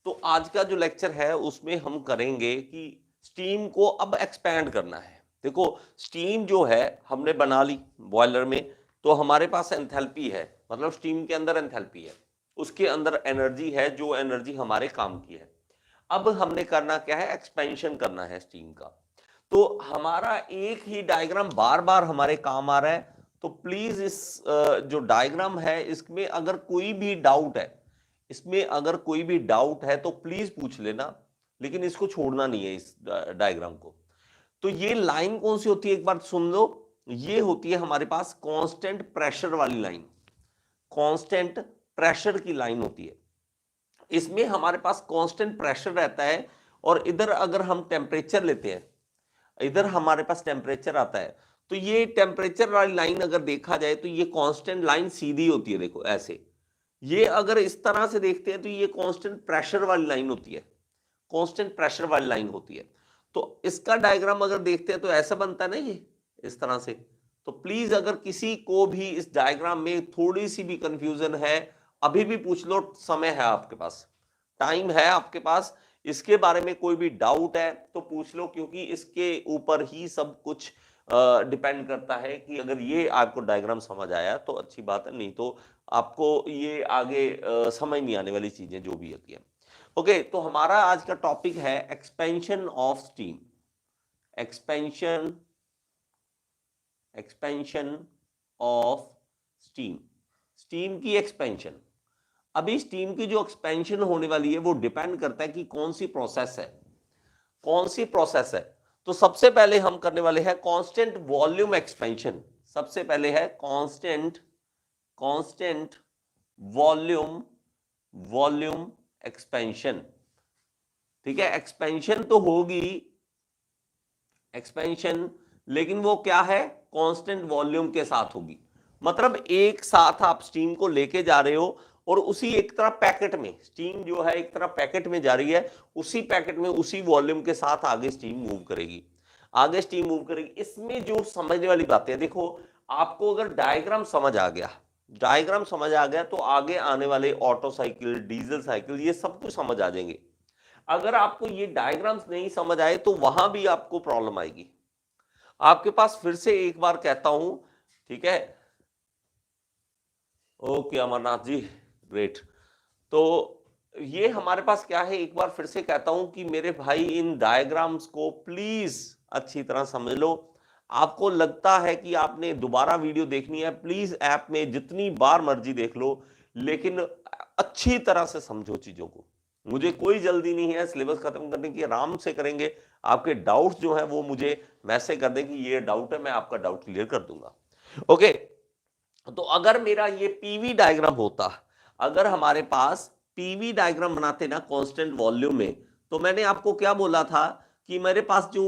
तो आज का जो लेक्चर है उसमें हम करेंगे कि स्टीम को अब एक्सपैंड करना है। देखो, स्टीम जो है हमने बना ली बॉयलर में, तो हमारे पास एंथैल्पी है, मतलब स्टीम के अंदर एंथैल्पी है, उसके अंदर एनर्जी है, जो एनर्जी हमारे काम की है। अब हमने करना क्या है, एक्सपेंशन करना है स्टीम का। तो हमारा एक ही डायग्राम बार बार हमारे काम आ रहा है, तो प्लीज इस जो डायग्राम है इसमें अगर कोई भी डाउट है, इसमें अगर कोई भी डाउट है तो प्लीज पूछ लेना, लेकिन इसको छोड़ना नहीं है इस डायग्राम को। तो ये लाइन कौन सी होती है एक बार सुन लो, ये होती है हमारे पास कांस्टेंट प्रेशर वाली लाइन, कांस्टेंट प्रेशर की लाइन होती है। इसमें हमारे पास कांस्टेंट प्रेशर रहता है, और इधर अगर हम टेम्परेचर लेते हैं, इधर हमारे पास टेम्परेचर आता है, तो ये टेम्परेचर वाली लाइन अगर देखा जाए तो ये कांस्टेंट लाइन सीधी होती है, देखो ऐसे। ये अगर इस तरह से देखते हैं तो ये कांस्टेंट प्रेशर वाली लाइन होती है, कांस्टेंट प्रेशर वाली लाइन होती है। तो इसका डायग्राम अगर देखते हैं तो ऐसा बनता है ना, ये इस तरह से। तो प्लीज अगर किसी को भी इस डायग्राम में थोड़ी सी भी कंफ्यूजन है, अभी भी पूछ लो, समय है आपके पास, टाइम है आपके पास, इसके बारे में कोई भी डाउट है तो पूछ लो, क्योंकि इसके ऊपर ही सब कुछ डिपेंड करता है। कि अगर ये आपको डायग्राम समझ आया तो अच्छी बात है, नहीं तो आपको ये आगे समझ नहीं आने वाली चीजें जो भी होती है। ओके, तो हमारा आज का टॉपिक है expansion of steam. Expansion expansion of steam, steam की एक्सपेंशन। अभी स्टीम की जो एक्सपेंशन होने वाली है वो डिपेंड करता है कि कौन सी प्रोसेस है, कौन सी प्रोसेस है। तो सबसे पहले हम करने वाले हैं कांस्टेंट वॉल्यूम एक्सपेंशन। सबसे पहले है constant constant volume volume expansion. ठीक है, एक्सपेंशन तो होगी, एक्सपेंशन, लेकिन वो क्या है, कांस्टेंट वॉल्यूम के साथ होगी। मतलब एक साथ आप स्टीम को लेके जा रहे हो, और उसी एक तरह पैकेट में स्टीम जो है एक तरह पैकेट में जा रही है, उसी पैकेट में उसी वॉल्यूम के साथ आगे स्टीम मूव करेगी, आगे स्टीम मूव करेगी। इसमें जो समझने वाली बातें, देखो आपको अगर डायग्राम समझ आ गया, डायग्राम समझ आ गया तो आगे आने वाले ऑटो साइकिल, डीजल साइकिल, ये सब कुछ समझ आ जाएंगे। अगर आपको ये डायग्राम्स नहीं समझ आए तो वहां भी आपको प्रॉब्लम आएगी। आपके पास फिर से एक बार कहता हूं, ठीक है, ओके अमरनाथ जी, ग्रेट। तो ये हमारे पास क्या है, एक बार फिर से कहता हूं कि मेरे भाई इन डायग्राम्स को प्लीज अच्छी तरह समझ लो। आपको लगता है कि आपने दोबारा वीडियो देखनी है, प्लीज ऐप में जितनी बार मर्जी देख लो, लेकिन अच्छी तरह से समझो चीजों को। मुझे कोई जल्दी नहीं है सिलेबस खत्म करने की, आराम से करेंगे। आपके डाउट्स जो है वो मुझे मैसेज कर दें कि ये डाउट है, मैं आपका डाउट क्लियर कर दूंगा। ओके, तो अगर मेरा ये पीवी डायग्राम होता, अगर हमारे पास पीवी डायग्राम बनाते ना कांस्टेंट वॉल्यूम में, तो मैंने आपको क्या बोला था कि मेरे पास जो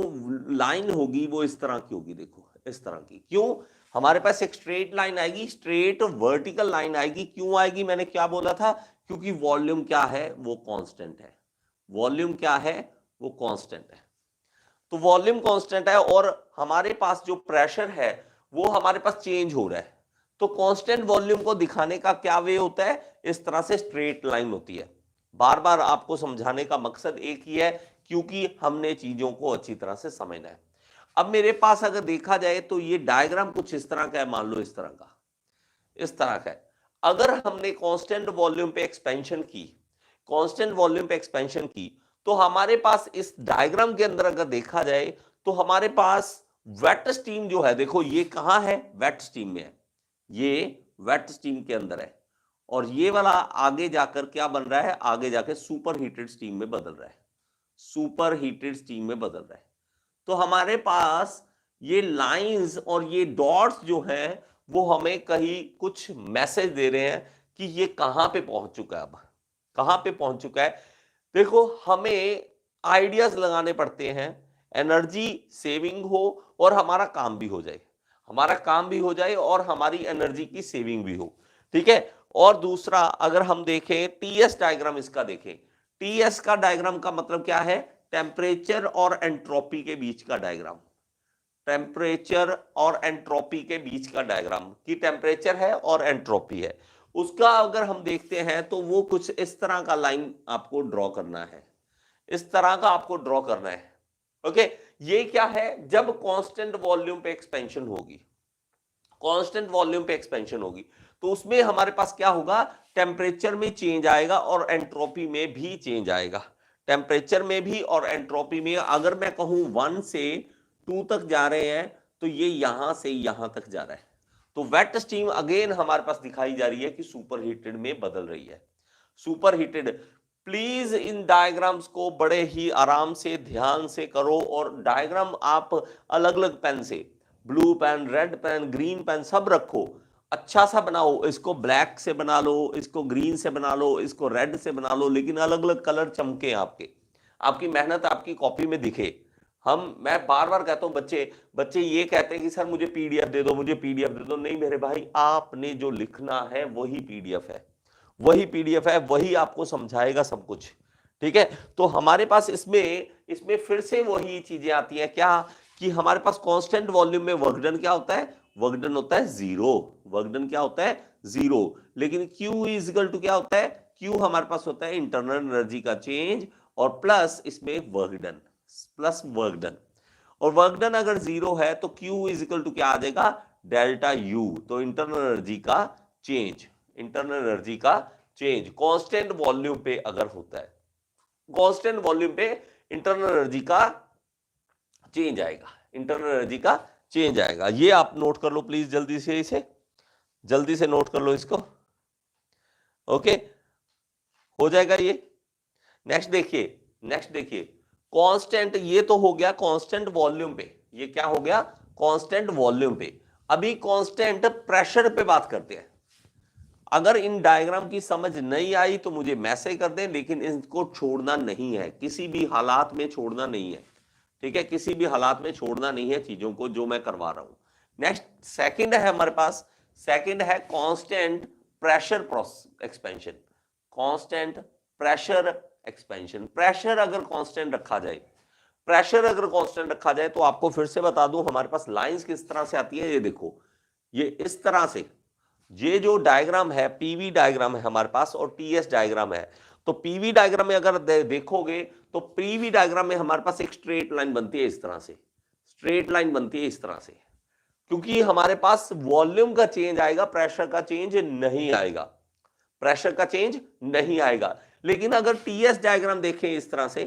लाइन होगी वो इस तरह की होगी, देखो इस तरह की। क्यों, हमारे पास एक स्ट्रेट लाइन आएगी, स्ट्रेट वर्टिकल लाइन आएगी। क्यों आएगी, मैंने क्या बोला था, क्योंकि वॉल्यूम क्या है, वो कांस्टेंट है। वॉल्यूम क्या है, वो कांस्टेंट है। तो वॉल्यूम कांस्टेंट है, और हमारे पास जो प्रेशर है वो हमारे पास चेंज हो रहा है। तो कांस्टेंट वॉल्यूम को दिखाने का क्या वे होता है, इस तरह से स्ट्रेट लाइन होती है। बार बार आपको समझाने का मकसद एक ही है, क्योंकि हमने चीजों को अच्छी तरह से समझना है। अब मेरे पास अगर देखा जाए तो ये डायग्राम कुछ इस तरह का है, मान लो इस तरह का, इस तरह का है। अगर हमने कांस्टेंट वॉल्यूम पे एक्सपेंशन की, कांस्टेंट वॉल्यूम पे एक्सपेंशन की, तो हमारे पास इस डायग्राम के अंदर अगर देखा जाए तो हमारे पास वेट स्टीम जो है, देखो ये कहां है, वेट स्टीम में है, ये वेट स्टीम के अंदर है। और ये वाला आगे जाकर क्या बन रहा है, आगे जाकर सुपर हीटेड स्टीम में बदल रहा है, सुपर हीटेड स्टीम में बदल रहा है। तो हमारे पास ये लाइंस और ये डॉट्स जो हैं वो हमें कहीं कुछ मैसेज दे रहे हैं कि ये कहां पे पहुंच चुका है, अब कहां पे पहुंच चुका है। देखो, हमें आइडियाज लगाने पड़ते हैं, एनर्जी सेविंग हो और हमारा काम भी हो जाए, हमारा काम भी हो जाए और हमारी एनर्जी की सेविंग भी हो। ठीक है, और दूसरा अगर हम देखें टीएस डायग्राम, इसका देखें, टीएस का डायग्राम का मतलब क्या है, टेम्परेचर और एंट्रोपी के बीच का डायग्राम। टेम्परेचर और एंट्रोपी के बीच का डायग्राम, की टेम्परेचर है और एंट्रोपी है, उसका अगर हम देखते हैं तो वो कुछ इस तरह का लाइन आपको ड्रॉ करना है, इस तरह का आपको ड्रॉ करना है। ओके, ये क्या है, जब कांस्टेंट वॉल्यूम पे एक्सपेंशन होगी, कांस्टेंट वॉल्यूम पे एक्सपेंशन होगी, तो उसमें हमारे पास क्या होगा, टेम्परेचर में चेंज आएगा और एंट्रोपी में भी चेंज आएगा। टेम्परेचर में भी और एंट्रोपी में, अगर मैं कहूं 1 से 2 तक जा रहे हैं तो ये यहां से यहां तक जा रहा है। तो वेट स्टीम अगेन हमारे पास दिखाई जा रही है कि सुपर हीटेड में बदल रही है, super heated. Please in diagrams को बड़े ही आराम से ध्यान से करो, और डायग्राम आप अलग अलग पेन से, blue pen, red pen, green pen सब रखो, अच्छा सा बनाओ। इसको ब्लैक से बना लो, इसको ग्रीन से बना लो, इसको रेड से बना लो, लेकिन अलग अलग कलर चमके, आपके, आपकी मेहनत आपकी कॉपी में दिखे। मैं बार बार कहता हूं, बच्चे ये कहते हैं कि सर मुझे पीडीएफ दे दो, मुझे पीडीएफ दे दो। नहीं मेरे भाई, आपने जो लिखना है वही पीडीएफ है, वही पीडीएफ है, वही आपको समझाएगा सब कुछ, ठीक है। तो हमारे पास इसमें फिर से वही चीजें आती हैं, क्या कि हमारे पास कांस्टेंट वॉल्यूम में वर्क डन क्या होता है, वर्क डन होता है 0, वर्क डन क्या होता है 0। लेकिन Q इज इक्वल टू क्या होता है, Q हमारे पास होता है इंटरनल एनर्जी का चेंज और प्लस इसमें work done, plus work done. और वर्क डन अगर 0 है तो Q इज इक्वल टू क्या आ जाएगा, डेल्टा U। तो इंटरनल एनर्जी का चेंज, इंटरनल एनर्जी का चेंज कांस्टेंट वॉल्यूम पे अगर होता है, कांस्टेंट वॉल्यूम पे इंटरनल एनर्जी का चेंज आएगा, इंटरनल एनर्जी का चेंज आएगा। ये आप नोट कर लो प्लीज, जल्दी से, इसे जल्दी से नोट कर लो इसको। ओके, हो जाएगा ये। नेक्स्ट देखिए कांस्टेंट, ये तो हो गया कांस्टेंट वॉल्यूम पे, ये क्या हो गया, कांस्टेंट वॉल्यूम पे। अभी कांस्टेंट प्रेशर पे बात करते हैं। अगर इन डायग्राम की समझ नहीं आई तो मुझे मैसेज कर दें, लेकिन इनको छोड़ना नहीं है, किसी भी हालात में छोड़ना नहीं है, ठीक है, किसी भी हालात में छोड़ना नहीं है चीजों को जो मैं करवा रहा हूं। नेक्स्ट सेकंड है हमारे पास, सेकंड है constant pressure expansion, constant pressure expansion. Pressure अगर कांस्टेंट रखा जाए, प्रेशर अगर कांस्टेंट रखा जाए, तो आपको फिर से बता दूं हमारे पास लाइंस किस तरह से आती है। ये देखो, ये इस तरह से, ये जो डायग्राम है पीवी डायग्राम है हमारे पास और टीएस डायग्राम है। तो पीवी डायग्राम में अगर देखोगे तो पीवी डायग्राम में हमारे पास एक स्ट्रेट लाइन बनती है, इस तरह से स्ट्रेट लाइन बनती है, इस तरह से, क्योंकि हमारे पास वॉल्यूम का चेंज आएगा, प्रेशर का चेंज नहीं आएगा, प्रेशर का चेंज नहीं आएगा। लेकिन अगर टीएस डायग्राम देखें इस तरह से,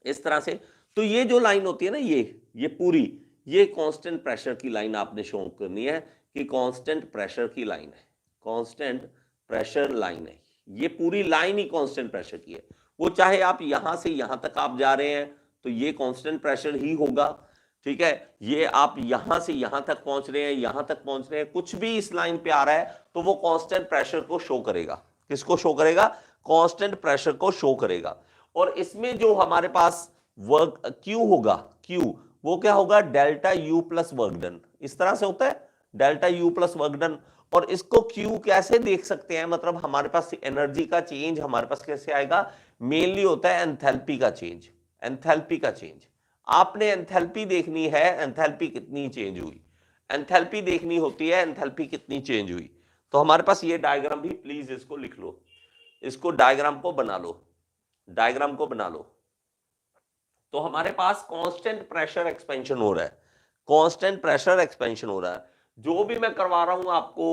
इस तरह से, तो ये जो लाइन होती है ना, ये पूरी, ये कांस्टेंट प्रेशर की लाइन आपने शो करनी है कि कांस्टेंट प्रेशर की लाइन है, कांस्टेंट प्रेशर लाइन है। ये पूरी लाइन ही कांस्टेंट प्रेशर की है। वो चाहे आप यहां से यहां तक आप जा रहे हैं तो ये कांस्टेंट प्रेशर ही होगा, ठीक है। ये आप यहां से यहां तक पहुंच रहे हैं, यहां तक पहुंच रहे हैं, कुछ भी इस लाइन पे आ रहा है तो वो कांस्टेंट प्रेशर को शो करेगा। किसको शो करेगा, कांस्टेंट प्रेशर को शो करेगा। और इसमें जो हमारे पास वर्क क्यू होगा, क्यू वो क्या होगा, delta U plus work done, इस तरह से होता है, delta U plus work done. और इसको क्यू कैसे देख सकते हैं, मतलब हमारे पास एनर्जी का चेंज हमारे पास कैसे आएगा, मेनली होता है एंथैल्पी का चेंज, एंथैल्पी का चेंज। आपने एंथैल्पी देखनी है, एंथैल्पी कितनी चेंज हुई, एंथैल्पी देखनी होती है, एंथैल्पी कितनी चेंज हुई। तो हमारे पास ये डायग्राम भी प्लीज इसको लिख लो, इसको डायग्राम को बना लो, डायग्राम को बना लो। तो हमारे पास कांस्टेंट प्रेशर एक्सपेंशन हो रहा है, कांस्टेंट प्रेशर एक्सपेंशन हो रहा है। जो भी मैं करवा रहा हूं आपको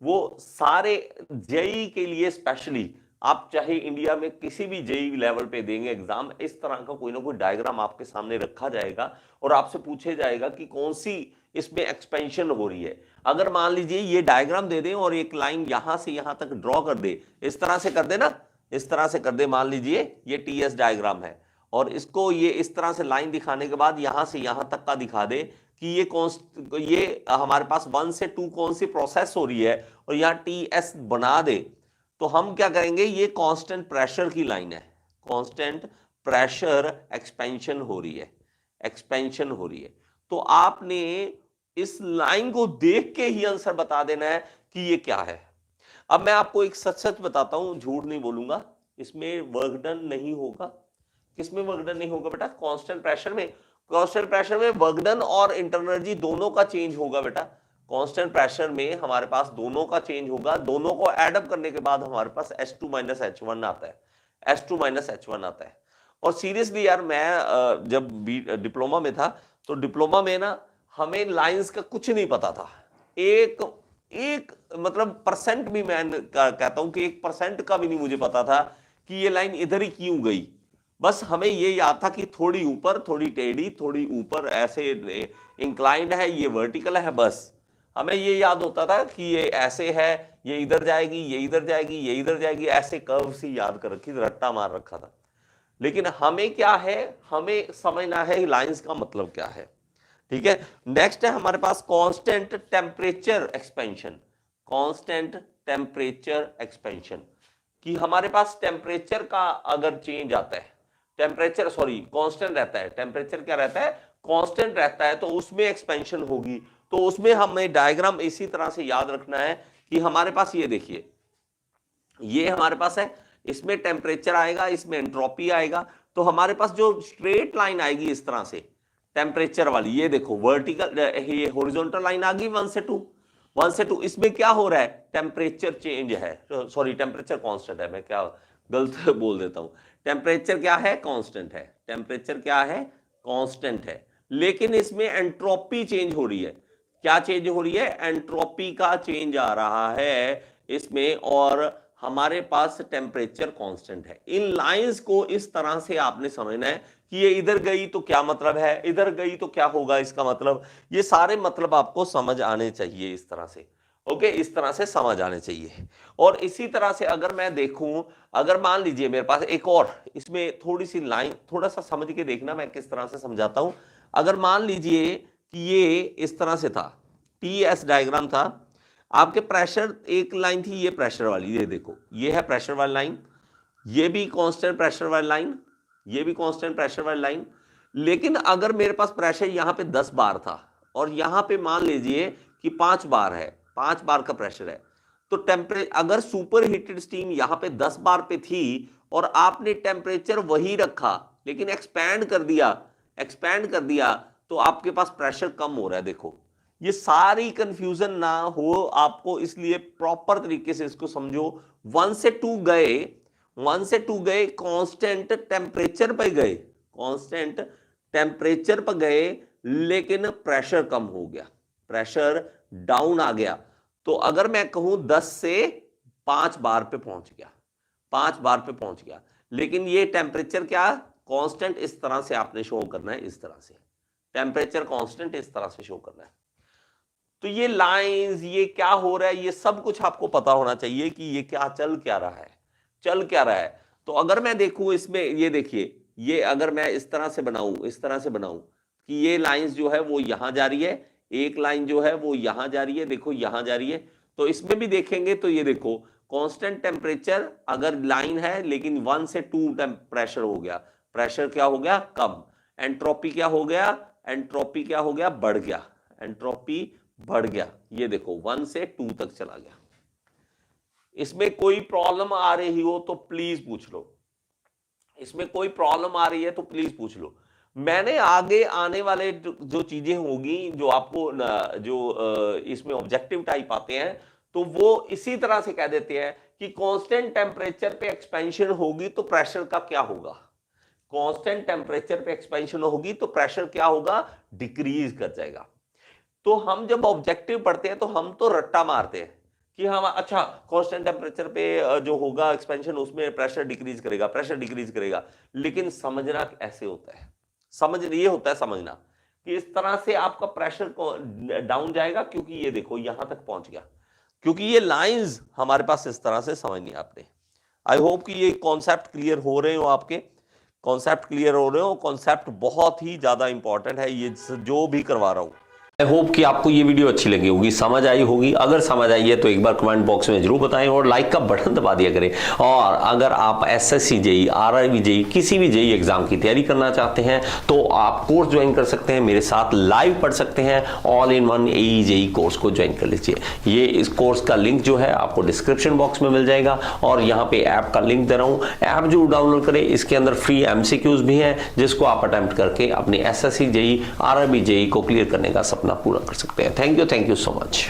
वो सारे जेई के लिए स्पेशली, आप चाहे इंडिया में किसी भी जेई लेवल पे देंगे एग्जाम, इस तरह का कोई ना कोई डायग्राम आपके सामने रखा जाएगा और आपसे पूछे जाएगा कि कौन सी इसमें एक्सपेंशन हो रही है। अगर मान लीजिए ये डायग्राम दे दें और एक लाइन यहां से यहां तक ड्रॉ कर दे, इस तरह से कर दे ना, इस तरह से कर दे, मान लीजिए ये टीएस डायग्राम है और इसको ये इस तरह से लाइन दिखाने के बाद यहां से यहां तक का दिखा दे कि ये हमारे पास 1 से 2 कौन सी प्रोसेस हो रही है और यहाँ टीएस बना दे, तो हम क्या करेंगे, ये कांस्टेंट प्रेशर की लाइन है, कांस्टेंट प्रेशर एक्सपेंशन हो रही है, एक्सपेंशन हो रही है। तो आपने इस लाइन को देख के ही आंसर बता देना है कि ये क्या है। अब मैं आपको एक सच सच बताता हूं, झूठ नहीं बोलूंगा, इसमें वर्क डन नहीं होगा। किसमें वर्क डन नहीं होगा बेटा, कांस्टेंट प्रेशर में। कांस्टेंट प्रेशर में वर्क डन और इंटरनल एनर्जी दोनों का चेंज होगा बेटा, कांस्टेंट प्रेशर में हमारे पास दोनों का चेंज होगा, दोनों को एड अप करने के बाद हमारे पास H2 माइनस H1 आता है, H2 माइनस H1 आता है। और सीरियसली यार मैं जब डिप्लोमा में था तो डिप्लोमा में ना हमें लाइंस का कुछ नहीं पता था, एक मतलब परसेंट भी, मैं कहता हूं कि 1% का भी नहीं मुझे पता था कि ये लाइन इधर ही क्यों गई। बस हमें ये याद था कि थोड़ी ऊपर, थोड़ी टेढ़ी, थोड़ी ऊपर ऐसे इंक्लाइंड है, ये वर्टिकल है, बस हमें ये याद होता था कि ये ऐसे है, ये इधर जाएगी, ये इधर जाएगी, ये इधर जाएगी, ऐसे कर्व सी याद कर रखी, रट्टा मार रखा था। लेकिन हमें क्या है, हमें समझना है लाइंस का मतलब क्या है। ठीक है, नेक्स्ट है हमारे पास constant temperature expansion. Constant temperature expansion कि हमारे पास टेम्परेचर का अगर चेंज आता है, टेम्परेचर कांस्टेंट रहता है, टेम्परेचर क्या रहता है, कांस्टेंट रहता है, तो उसमें एक्सपेंशन होगी। तो उसमें हमें डायग्राम इसी तरह से याद रखना है कि हमारे पास ये देखिए, ये हमारे पास है, इसमें टेम्परेचर आएगा, इसमें एंट्रोपी आएगा, तो हमारे पास जो स्ट्रेट लाइन आएगी इस तरह से टेम्परेचर वाली, ये देखो वर्टिकल, ये हॉरिजॉन्टल लाइन आ गई 1 से 2, 1 से 2, इसमें क्या हो रहा है, टेम्परेचर चेंज है, टेम्परेचर कांस्टेंट है, मैं क्या गलत बोल देता हूं, टेम्परेचर क्या है, कांस्टेंट है, टेम्परेचर क्या है, कांस्टेंट है, लेकिन इसमें एंट्रोपी चेंज हो रही है। क्या चेंज हो रही है, एंट्रोपी का चेंज आ रहा है इसमें, और हमारे पास टेम्परेचर कांस्टेंट है। इन लाइंस को इस तरह से आपने समझना है कि ये इधर गई तो क्या मतलब है, इधर गई तो क्या होगा इसका मतलब, ये सारे मतलब आपको समझ आने चाहिए इस तरह से। ओके, इस तरह से समझ आने चाहिए। और इसी तरह से अगर मैं देखूं, अगर मान लीजिए मेरे पास एक और, इसमें थोड़ी सी लाइन, थोड़ा सा समझ के देखना मैं किस तरह से समझाता हूं। अगर मान लीजिए कि ये इस तरह से था, TS डायग्राम था, आपके प्रेशर एक लाइन थी, ये प्रेशर वाली, ये देखो ये है प्रेशर वाली लाइन, ये भी कांस्टेंट प्रेशर वाली लाइन, ये भी कांस्टेंट प्रेशर वाली लाइन। लेकिन अगर मेरे पास प्रेशर यहां पे 10 बार था और यहां पे मान लीजिए कि 5 बार है, 5 बार का प्रेशर है, तो अगर सुपर हीटेड स्टीम यहां पे 10 बार पे थी और आपने टेम्परेचर वही रखा लेकिन एक्सपैंड कर दिया, तो आपके पास प्रेशर कम हो रहा है। देखो ये सारी कंफ्यूजन ना हो आपको, इसलिए प्रॉपर तरीके से इसको समझो। 1 से 2 गए, कांस्टेंट टेम्परेचर पे गए, कांस्टेंट टेम्परेचर पर गए, लेकिन प्रेशर कम हो गया, प्रेशर डाउन आ गया। तो अगर मैं कहूं 10 से 5 बार पे पहुंच गया, 5 बार पे पहुंच गया, लेकिन ये टेम्परेचर क्या कांस्टेंट इस तरह से आपने शो करना है, इस तरह से टेम्परेचर कांस्टेंट इस तरह से शो करना है। तो ये लाइंस, ये क्या हो रहा है, ये सब कुछ आपको पता होना चाहिए कि ये क्या चल क्या रहा है। तो अगर मैं देखूं इसमें, ये देखिए, ये अगर मैं इस तरह से बनाऊं कि ये लाइंस जो है वो यहां जा रही है, एक लाइन जो है वो यहां जा रही है, देखो यहां जा रही है। तो इसमें भी देखेंगे तो ये देखो कांस्टेंट टेम्परेचर अगर लाइन है, लेकिन 1 से 2 प्रेशर हो गया, प्रेशर क्या हो गया, कम। एंट्रोपी क्या हो गया, बढ़ गया, एंट्रोपी बढ़ गया। ये देखो 1 से 2 तक चला गया। इसमें कोई प्रॉब्लम आ रही हो तो प्लीज पूछ लो, इसमें कोई प्रॉब्लम आ रही है तो प्लीज पूछ लो। मैंने आगे आने वाले जो चीजें होगी, जो आपको जो इसमें ऑब्जेक्टिव टाइप आते हैं, तो वो इसी तरह से कह देते हैं कि कांस्टेंट टेम्परेचर पे एक्सपेंशन होगी तो प्रेशर का क्या होगा, कांस्टेंट टेम्परेचर पे एक्सपेंशन होगी तो प्रेशर क्या होगा, डिक्रीज कर जाएगा। तो हम जब ऑब्जेक्टिव पढ़ते हैं तो हम तो रट्टा मारते हैं कि हम अच्छा कांस्टेंट टेम्परेचर पे जो होगा एक्सपेंशन, उसमें प्रेशर डिक्रीज करेगा, लेकिन समझना ऐसे होता है, समझना कि इस तरह से आपका प्रेशर डाउन जाएगा, क्योंकि ये देखो यहां तक पहुंच गया, क्योंकि ये लाइंस हमारे पास इस तरह से समझनी है आपने। आई होप कि ये कॉन्सेप्ट क्लियर हो रहे हो, आपके कॉन्सेप्ट कॉन्सेप्ट बहुत ही ज्यादा इंपॉर्टेंट है ये जो भी करवा रहा हूं। आई होप कि आपको ये वीडियो अच्छी लगी होगी, समझ आई होगी। अगर समझ आई है तो एक बार कमेंट बॉक्स में जरूर बताएं और लाइक का बटन दबा दिया करें। और अगर आप एसएससी जेई, आरआरबी जेई, किसी भी जेई एग्जाम की तैयारी करना चाहते हैं तो आप कोर्स ज्वाइन कर सकते हैं, मेरे साथ लाइव पढ़ सकते हैं। All in one AE JE course को ज्वाइन कर लीजिए। ये इस कोर्स का लिंक जो है आपको डिस्क्रिप्शन बॉक्स में मिल जाएगा, और यहाँ पे ऐप का लिंक दे रहा हूँ, ऐप जरूर डाउनलोड करें। इसके अंदर फ्री एमसीक्यूज भी हैं जिसको आप अटेम्प्ट करके अपनी एसएससी जेई, आरआरबी जेई को क्लियर करने का सपना अपना पूरा कर सकते हैं। Thank you so much.